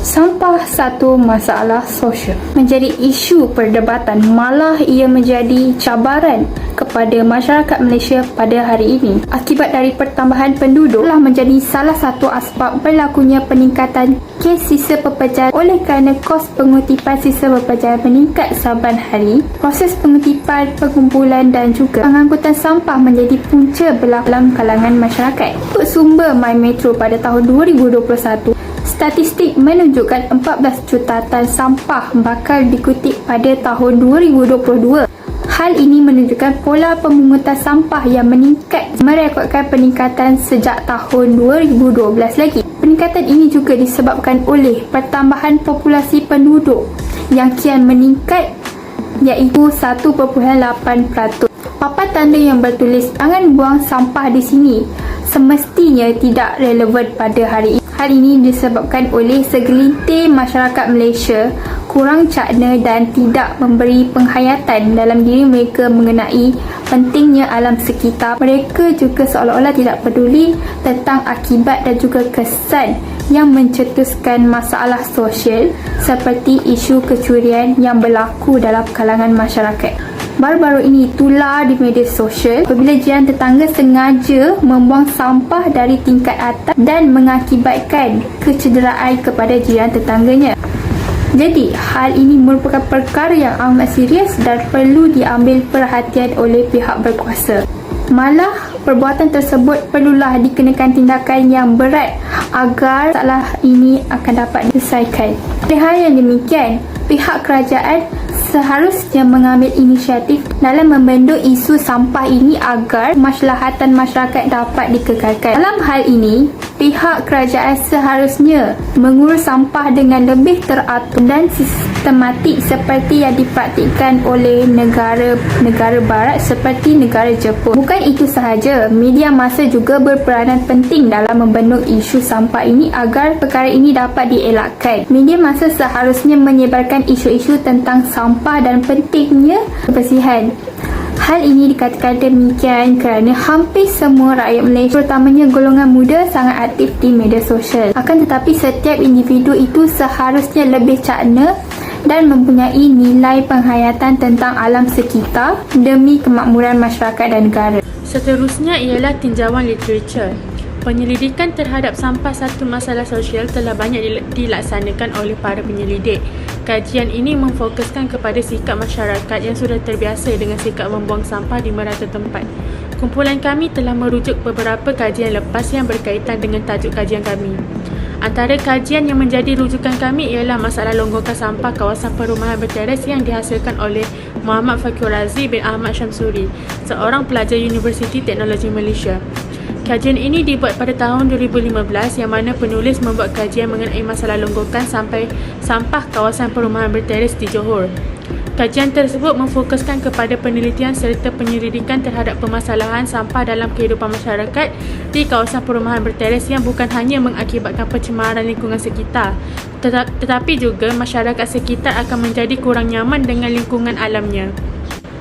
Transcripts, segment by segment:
Sampah satu masalah sosial, menjadi isu perdebatan, malah ia menjadi cabaran kepada masyarakat Malaysia pada hari ini. Akibat dari pertambahan penduduk telah menjadi salah satu asbab berlakunya peningkatan kes sisa pepecahan. Oleh kerana kos pengutipan sisa pepecahan meningkat saban hari, proses pengutipan, pengumpulan dan juga pengangkutan sampah menjadi punca berlaku dalam kalangan masyarakat. Untuk sumber My Metro pada tahun 2021, statistik menunjukkan 14 juta tan sampah bakal dikutip pada tahun 2022. Hal ini menunjukkan pola pemungutan sampah yang meningkat, merekodkan peningkatan sejak tahun 2012 lagi. Peningkatan ini juga disebabkan oleh pertambahan populasi penduduk yang kian meningkat, iaitu 1.8%. Papan tanda yang bertulis "Jangan buang sampah di sini" semestinya tidak relevan pada hari ini. Hal ini disebabkan oleh segelintir masyarakat Malaysia kurang cakna dan tidak memberi penghayatan dalam diri mereka mengenai pentingnya alam sekitar. Mereka juga seolah-olah tidak peduli tentang akibat dan juga kesan yang mencetuskan masalah sosial seperti isu kecurian yang berlaku dalam kalangan masyarakat. Baru-baru ini tular di media sosial apabila jiran tetangga sengaja membuang sampah dari tingkat atas dan mengakibatkan kecederaan kepada jiran tetangganya. Jadi, hal ini merupakan perkara yang amat serius dan perlu diambil perhatian oleh pihak berkuasa. Malah, perbuatan tersebut perlulah dikenakan tindakan yang berat agar masalah ini akan dapat diselesaikan. Oleh hal yang demikian, pihak kerajaan seharusnya mengambil inisiatif dalam membendung isu sampah ini agar kemaslahatan masyarakat dapat dikekalkan. Dalam hal ini, pihak kerajaan seharusnya mengurus sampah dengan lebih teratur dan sistematik seperti yang dipraktikkan oleh negara barat seperti negara Jepun. Bukan itu sahaja, media massa juga berperanan penting dalam membendung isu sampah ini agar perkara ini dapat dielakkan. Media massa seharusnya menyebarkan isu-isu tentang sampah dan pentingnya kebersihan. Hal ini dikatakan demikian kerana hampir semua rakyat Malaysia, terutamanya golongan muda, sangat aktif di media sosial. Akan tetapi setiap individu itu seharusnya lebih cakna dan mempunyai nilai penghayatan tentang alam sekitar demi kemakmuran masyarakat dan negara. Seterusnya ialah tinjauan literatur. Penyelidikan terhadap sampah satu masalah sosial telah banyak dilaksanakan oleh para penyelidik. Kajian ini memfokuskan kepada sikap masyarakat yang sudah terbiasa dengan sikap membuang sampah di merata tempat. Kumpulan kami telah merujuk beberapa kajian lepas yang berkaitan dengan tajuk kajian kami. Antara kajian yang menjadi rujukan kami ialah masalah longgokan sampah kawasan perumahan berteres yang dihasilkan oleh Muhammad Fakir Razi bin Ahmad Syamsuri, seorang pelajar Universiti Teknologi Malaysia. Kajian ini dibuat pada tahun 2015 yang mana penulis membuat kajian mengenai masalah longgokan sampah kawasan perumahan berteres di Johor. Kajian tersebut memfokuskan kepada penelitian serta penyelidikan terhadap permasalahan sampah dalam kehidupan masyarakat di kawasan perumahan berteres yang bukan hanya mengakibatkan pencemaran lingkungan sekitar, tetapi juga masyarakat sekitar akan menjadi kurang nyaman dengan lingkungan alamnya.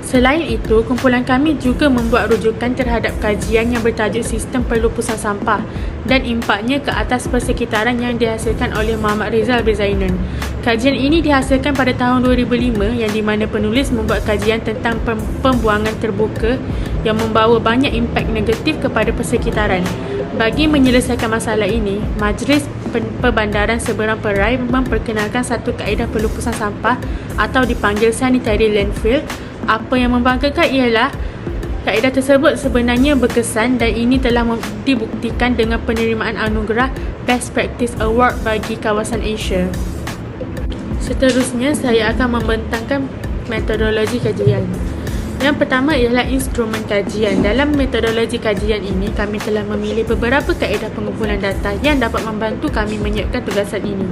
Selain itu, kumpulan kami juga membuat rujukan terhadap kajian yang bertajuk Sistem Pelupusan Sampah dan impaknya ke atas persekitaran yang dihasilkan oleh Muhammad Rizal bin Zainun. Kajian ini dihasilkan pada tahun 2005 yang di mana penulis membuat kajian tentang pembuangan terbuka yang membawa banyak impak negatif kepada persekitaran. Bagi menyelesaikan masalah ini, Majlis Perbandaran Seberang Perai memperkenalkan satu kaedah pelupusan sampah atau dipanggil sanitary landfill. Apa yang membanggakan ialah kaedah tersebut sebenarnya berkesan dan ini telah dibuktikan dengan penerimaan anugerah Best Practice Award bagi kawasan Asia. Seterusnya, saya akan membentangkan metodologi kajian. Yang pertama ialah instrumen kajian. Dalam metodologi kajian ini, kami telah memilih beberapa kaedah pengumpulan data yang dapat membantu kami menyiapkan tugasan ini.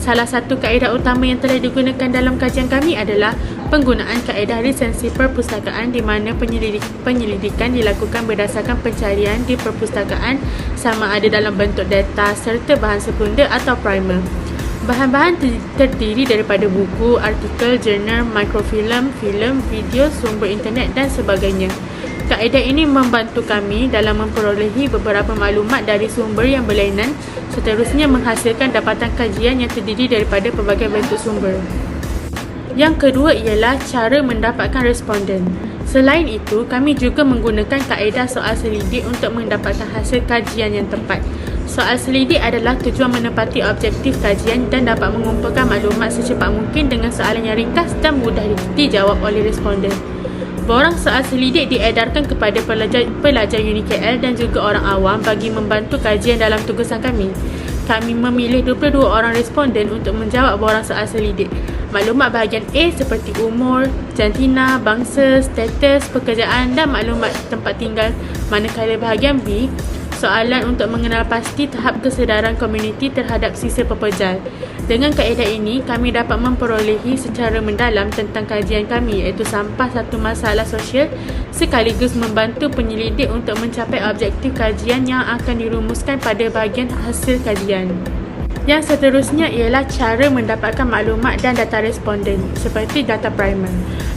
Salah satu kaedah utama yang telah digunakan dalam kajian kami adalah penggunaan kaedah resensi perpustakaan di mana penyelidikan dilakukan berdasarkan pencarian di perpustakaan sama ada dalam bentuk data serta bahan sekunder atau primer. Bahan-bahan terdiri daripada buku, artikel, jurnal, mikrofilm, filem, video, sumber internet dan sebagainya. Kaedah ini membantu kami dalam memperolehi beberapa maklumat dari sumber yang berlainan, seterusnya menghasilkan dapatan kajian yang terdiri daripada pelbagai bentuk sumber. Yang kedua ialah cara mendapatkan responden. Selain itu, kami juga menggunakan kaedah soal selidik untuk mendapatkan hasil kajian yang tepat. Soal selidik adalah tujuan menepati objektif kajian dan dapat mengumpulkan maklumat secepat mungkin dengan soalan yang ringkas dan mudah dijawab oleh responden. Borang soal selidik diedarkan kepada pelajar UniKL dan juga orang awam bagi membantu kajian dalam tugasan kami. Kami memilih 22 orang responden untuk menjawab borang soal selidik. Maklumat bahagian A seperti umur, jantina, bangsa, status, pekerjaan dan maklumat tempat tinggal. Manakala bahagian B, soalan untuk mengenal pasti tahap kesedaran komuniti terhadap sisa pepejal. Dengan kaedah ini, kami dapat memperolehi secara mendalam tentang kajian kami iaitu sampah satu masalah sosial sekaligus membantu penyelidik untuk mencapai objektif kajian yang akan dirumuskan pada bahagian hasil kajian. Yang seterusnya ialah cara mendapatkan maklumat dan data responden seperti data primer.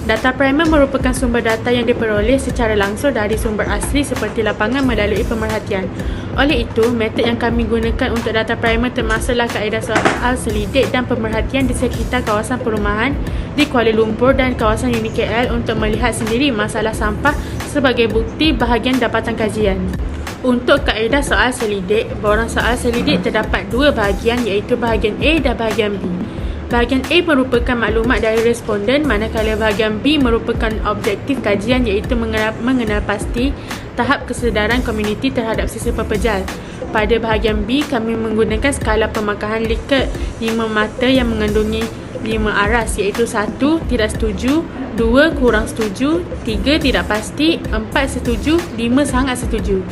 Data primer merupakan sumber data yang diperoleh secara langsung dari sumber asli seperti lapangan melalui pemerhatian. Oleh itu, metod yang kami gunakan untuk data primer termasuklah kaedah soal selidik dan pemerhatian di sekitar kawasan perumahan di Kuala Lumpur dan kawasan UniKL untuk melihat sendiri masalah sampah sebagai bukti bahagian dapatan kajian. Untuk kaedah soal selidik, borang soal selidik terdapat dua bahagian iaitu bahagian A dan bahagian B. Bahagian A merupakan maklumat dari responden manakala bahagian B merupakan objektif kajian iaitu mengenal pasti tahap kesedaran komuniti terhadap sisa pepejal. Pada bahagian B, kami menggunakan skala pemakahan Likert 5 mata yang mengandungi 5 aras iaitu 1. Tidak setuju, 2. Kurang setuju, 3. Tidak pasti, 4. Setuju, 5. Sangat setuju.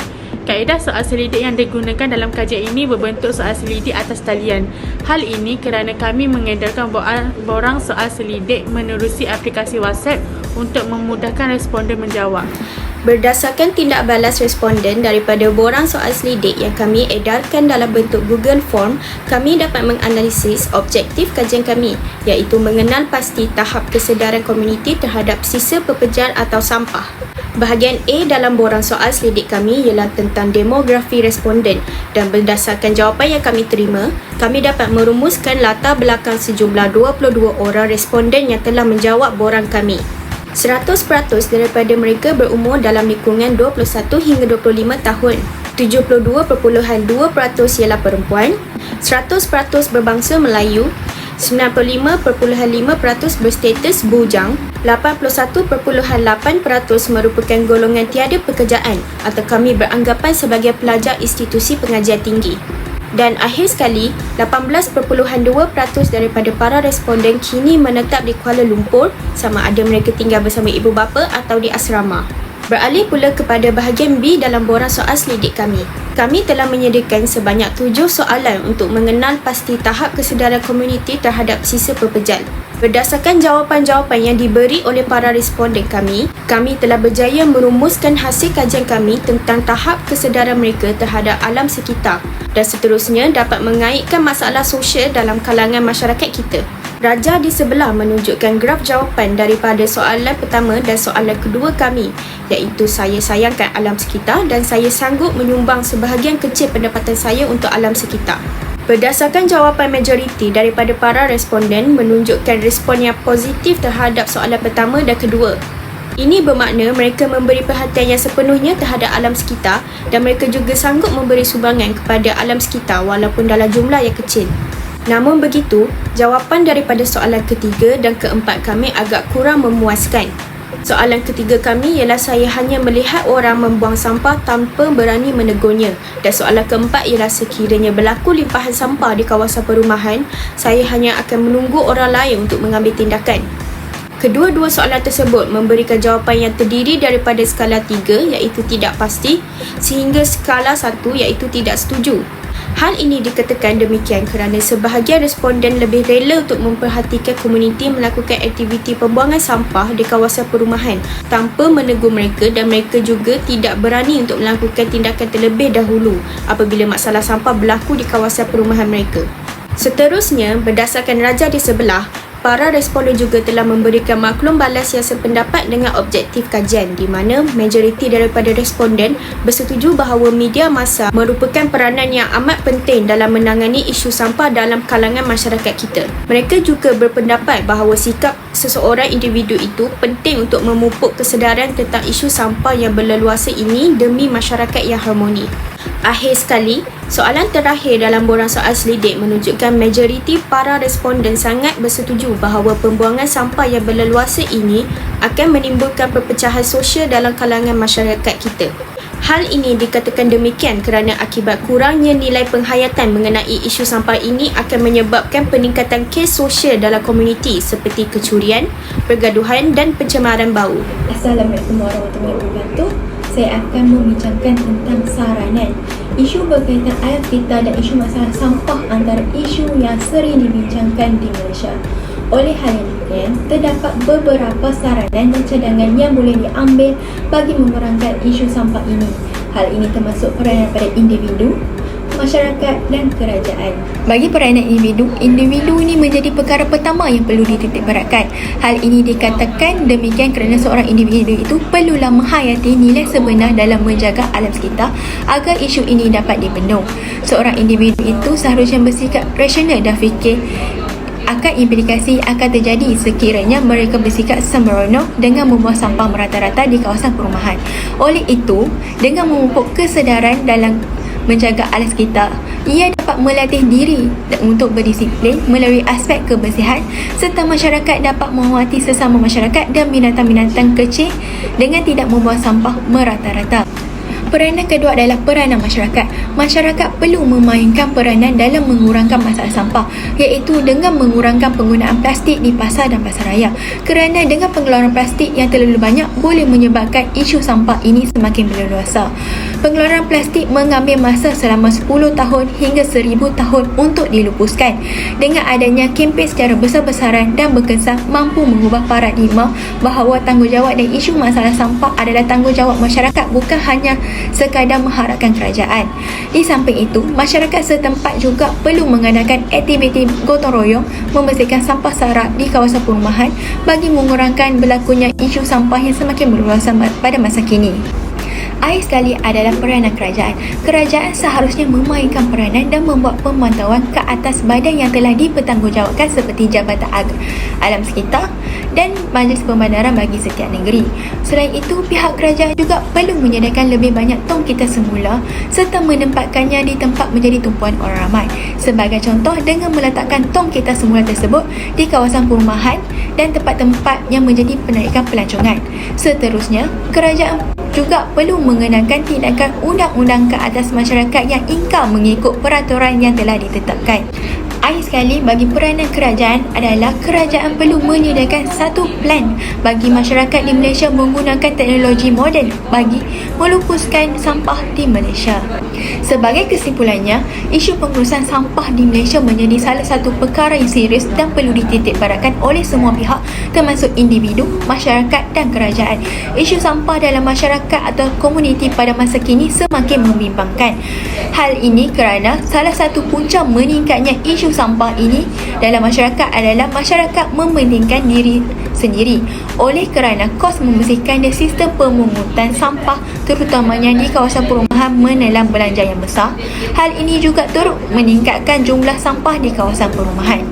Kaedah soal selidik yang digunakan dalam kajian ini berbentuk soal selidik atas talian. Hal ini kerana kami mengedarkan borang soal selidik menerusi aplikasi WhatsApp untuk memudahkan responden menjawab. Berdasarkan tindak balas responden daripada borang soal selidik yang kami edarkan dalam bentuk Google Form, kami dapat menganalisis objektif kajian kami iaitu mengenal pasti tahap kesedaran komuniti terhadap sisa pepejal atau sampah. Bahagian A dalam borang soal selidik kami ialah tentang demografi responden dan berdasarkan jawapan yang kami terima, kami dapat merumuskan latar belakang sejumlah 22 orang responden yang telah menjawab borang kami. 100% daripada mereka berumur dalam lingkungan 21 hingga 25 tahun. 72.2% ialah perempuan, 100% berbangsa Melayu, 95.5% berstatus bujang, 81.8% merupakan golongan tiada pekerjaan atau kami beranggapan sebagai pelajar institusi pengajian tinggi. Dan akhir sekali, 18.2% daripada para responden kini menetap di Kuala Lumpur sama ada mereka tinggal bersama ibu bapa atau di asrama. Beralih pula kepada bahagian B dalam borang soal selidik kami. Kami telah menyediakan sebanyak 7 soalan untuk mengenal pasti tahap kesedaran komuniti terhadap sisa pepejal. Berdasarkan jawapan-jawapan yang diberi oleh para responden kami telah berjaya merumuskan hasil kajian kami tentang tahap kesedaran mereka terhadap alam sekitar dan seterusnya dapat mengaitkan masalah sosial dalam kalangan masyarakat kita. Raja di sebelah menunjukkan graf jawapan daripada soalan pertama dan soalan kedua kami iaitu saya sayangkan alam sekitar dan saya sanggup menyumbang sebahagian kecil pendapatan saya untuk alam sekitar. Berdasarkan jawapan majoriti daripada para responden menunjukkan respon yang positif terhadap soalan pertama dan kedua. Ini bermakna mereka memberi perhatian yang sepenuhnya terhadap alam sekitar dan mereka juga sanggup memberi sumbangan kepada alam sekitar walaupun dalam jumlah yang kecil. Namun begitu, jawapan daripada soalan ketiga dan keempat kami agak kurang memuaskan. Soalan ketiga kami ialah saya hanya melihat orang membuang sampah tanpa berani menegurnya. Dan soalan keempat ialah sekiranya berlaku limpahan sampah di kawasan perumahan, saya hanya akan menunggu orang lain untuk mengambil tindakan. Kedua-dua soalan tersebut memberikan jawapan yang terdiri daripada skala 3 iaitu tidak pasti sehingga skala 1 iaitu tidak setuju. Hal ini dikatakan demikian kerana sebahagian responden lebih rela untuk memperhatikan komuniti melakukan aktiviti pembuangan sampah di kawasan perumahan tanpa menegur mereka, dan mereka juga tidak berani untuk melakukan tindakan terlebih dahulu apabila masalah sampah berlaku di kawasan perumahan mereka. Seterusnya, berdasarkan raja di sebelah, para responden juga telah memberikan maklum balas yang sependapat dengan objektif kajian, di mana majoriti daripada responden bersetuju bahawa media massa merupakan peranan yang amat penting dalam menangani isu sampah dalam kalangan masyarakat kita. Mereka juga berpendapat bahawa sikap seseorang individu itu penting untuk memupuk kesedaran tentang isu sampah yang berleluasa ini demi masyarakat yang harmoni. Akhir sekali, soalan terakhir dalam borang soal selidik menunjukkan majoriti para responden sangat bersetuju bahawa pembuangan sampah yang berleluasa ini akan menimbulkan perpecahan sosial dalam kalangan masyarakat kita. Hal ini dikatakan demikian kerana akibat kurangnya nilai penghayatan mengenai isu sampah ini akan menyebabkan peningkatan kes sosial dalam komuniti seperti kecurian, pergaduhan dan pencemaran bau. Assalamualaikum warahmatullahi wabarakatuh. Saya akan membincangkan tentang saranan. Isu berkaitan air kita dan isu masalah sampah antara isu yang sering dibincangkan di Malaysia. Oleh hal yang demikian, terdapat beberapa saranan dan cadangan yang boleh diambil bagi mengurangkan isu sampah ini. Hal ini termasuk peranan pada individu, masyarakat dan kerajaan. Bagi peranan individu ini menjadi perkara pertama yang perlu dititikberatkan. Hal ini dikatakan demikian kerana seorang individu itu perlulah menghayati nilai sebenar dalam menjaga alam sekitar agar isu ini dapat dibendung. Seorang individu itu seharusnya bersikap rasional dan fikir akan implikasi akan terjadi sekiranya mereka bersikap sembrono dengan membuang sampah merata-rata di kawasan perumahan. Oleh itu, dengan memupuk kesedaran dalam menjaga alam sekitar, ia dapat melatih diri untuk berdisiplin melalui aspek kebersihan, serta masyarakat dapat menghormati sesama masyarakat dan binatang-binatang kecil dengan tidak membuang sampah merata-rata. Peranan kedua adalah peranan masyarakat. Masyarakat perlu memainkan peranan dalam mengurangkan masalah sampah, iaitu dengan mengurangkan penggunaan plastik di pasar dan pasaraya. Kerana dengan pengeluaran plastik yang terlalu banyak boleh menyebabkan isu sampah ini semakin berleluasa. Pengeluaran plastik mengambil masa selama 10 tahun hingga 1000 tahun untuk dilupuskan. Dengan adanya kempen secara besar-besaran dan berkesan mampu mengubah paradigma bahawa tanggungjawab dan isu masalah sampah adalah tanggungjawab masyarakat, bukan hanya sekadar mengharapkan kerajaan. Di samping itu, masyarakat setempat juga perlu mengadakan aktiviti gotong royong membersihkan sampah sarap di kawasan perumahan bagi mengurangkan berlakunya isu sampah yang semakin berluasan pada masa kini. Akhir sekali adalah peranan kerajaan. Kerajaan seharusnya memainkan peranan dan membuat pemantauan ke atas badan yang telah dipertanggungjawabkan seperti Jabatan Alam Sekitar dan Majlis Pembandaran bagi setiap negeri. Selain itu, pihak kerajaan juga perlu menyediakan lebih banyak tong kita semula serta menempatkannya di tempat menjadi tumpuan orang ramai. Sebagai contoh, dengan meletakkan tong kita semula tersebut di kawasan perumahan dan tempat-tempat yang menjadi penarikan pelancongan. Seterusnya, kerajaan juga perlu mengenakan tindakan undang-undang ke atas masyarakat yang ingkar mengikut peraturan yang telah ditetapkan. Akhir sekali, bagi peranan kerajaan adalah kerajaan perlu menyediakan satu plan bagi masyarakat di Malaysia menggunakan teknologi moden bagi melupuskan sampah di Malaysia. Sebagai kesimpulannya, isu pengurusan sampah di Malaysia menjadi salah satu perkara yang serius dan perlu dititikberatkan oleh semua pihak termasuk individu, masyarakat dan kerajaan. Isu sampah dalam masyarakat atau komuniti pada masa kini semakin membimbangkan. Hal ini kerana salah satu punca meningkatnya isu sampah ini dalam masyarakat adalah masyarakat mementingkan diri sendiri oleh kerana kos membersihkan dan sistem pemungutan sampah terutamanya di kawasan perumahan menelan belanja yang besar. Hal ini juga turut meningkatkan jumlah sampah di kawasan perumahan.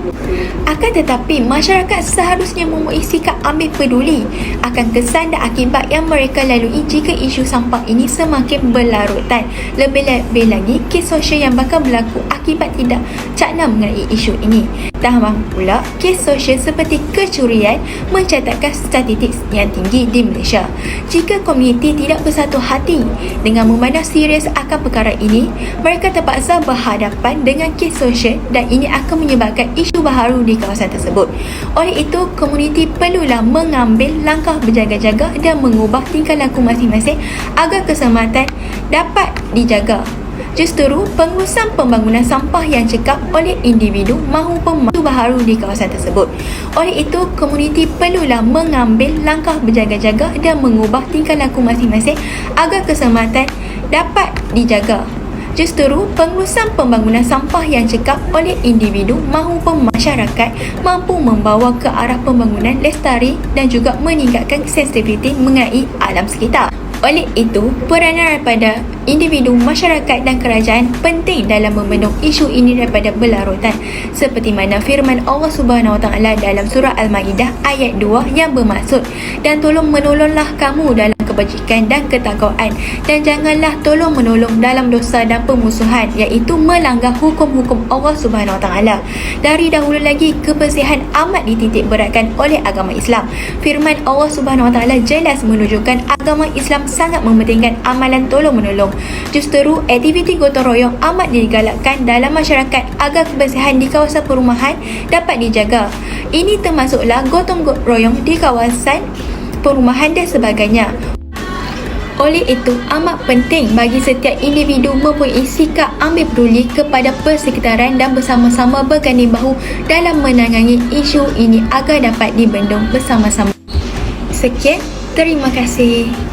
Akan tetapi, masyarakat seharusnya mempunyai sikap ambil peduli akan kesan dan akibat yang mereka lalui jika isu sampah ini semakin berlarutan. Lebih-lebih lagi, kes sosial yang bakal berlaku akibat tidak cakna mengenai isu ini. Tambah pula, kes sosial seperti kecurian mencatatkan statistik yang tinggi di Malaysia. Jika komuniti tidak bersatu hati. Dengan memandang serius akan perkara ini, mereka terpaksa berhadapan dengan kes sosial dan ini akan menyebabkan isu baharu di kawasan tersebut. Oleh itu, komuniti perlulah mengambil langkah berjaga-jaga dan mengubah tingkah laku masing-masing agar keselamatan dapat dijaga. Justeru, pengurusan pembangunan sampah yang cekap oleh individu mahupun isu baharu di kawasan tersebut. Oleh itu, komuniti perlulah mengambil langkah berjaga-jaga dan mengubah tingkah laku masing-masing agar keselamatan dapat dijaga. Justeru, pengurusan pembangunan sampah yang cekap oleh individu mahupun masyarakat mampu membawa ke arah pembangunan lestari dan juga meningkatkan sensitiviti mengenai alam sekitar. Oleh itu, peranan daripada individu, masyarakat dan kerajaan penting dalam membendung isu ini daripada berlarutan, seperti mana firman Allah Subhanahu Wa Taala dalam surah Al-Maidah ayat 2 yang bermaksud, dan tolong menolonglah kamu dalam kebajikan dan ketakwaan, dan janganlah tolong menolong dalam dosa dan permusuhan, iaitu melanggar hukum-hukum Allah Subhanahu Wa Taala. Dari dahulu lagi, kebersihan amat dititik beratkan oleh agama Islam. Firman Allah Subhanahu Wa Taala jelas menunjukkan agama Islam sangat mementingkan amalan tolong menolong. Justeru, aktiviti gotong royong amat digalakkan dalam masyarakat agar kebersihan di kawasan perumahan dapat dijaga. Ini termasuklah gotong royong di kawasan perumahan dan sebagainya. Oleh itu, amat penting bagi setiap individu mempunyai sikap ambil peduli kepada persekitaran dan bersama-sama berganding bahu dalam menangani isu ini agar dapat dibendung bersama-sama. Sekian, terima kasih.